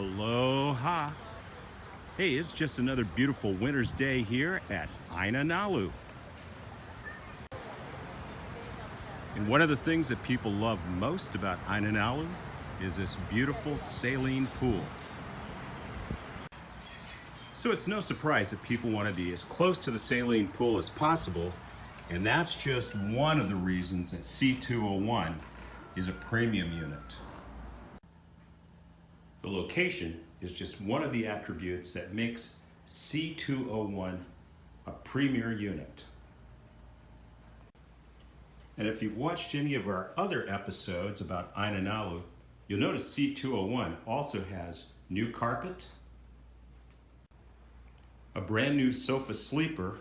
Aloha. Hey, it's just another beautiful winter's day here at Aina Nalu. And one of the things that people love most about Aina Nalu is this beautiful saline pool. So it's no surprise that people want to be as close to the saline pool as possible, and that's just one of the reasons that C201 is a premium unit. The location is just one of the attributes that makes C201 a premier unit. And if you've watched any of our other episodes about Aina Nalu, you'll notice C201 also has new carpet, a brand new sofa sleeper,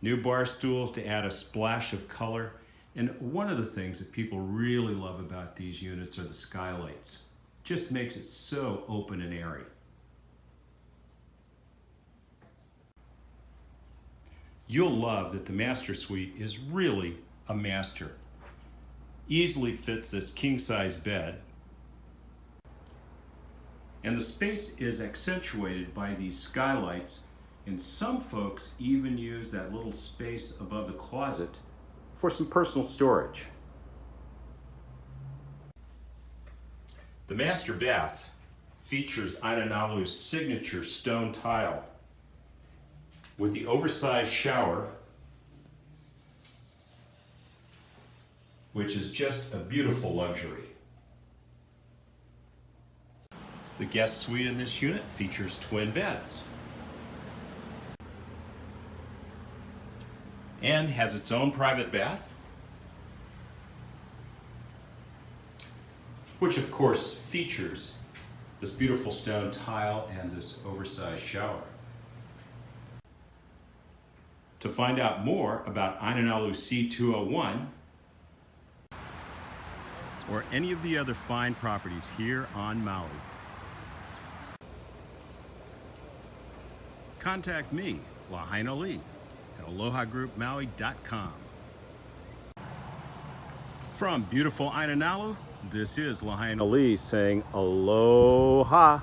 new bar stools to add a splash of color, and one of the things that people really love about these units are the skylights. Just makes it so open and airy. You'll love that the master suite is really a master. Easily fits this king-size bed. And the space is accentuated by these skylights, and some folks even use that little space above the closet for some personal storage. The master bath features Aina Nalu's signature stone tile with the oversized shower, which is just a beautiful luxury. The guest suite in this unit features twin beds and has its own private bath, which of course features this beautiful stone tile and this oversized shower. To find out more about Aina Nalu C201 or any of the other fine properties here on Maui, contact me, Lahaina Lee, at alohagroupmaui.com. From beautiful Aina Nalu, this is Lahaina Lee saying aloha.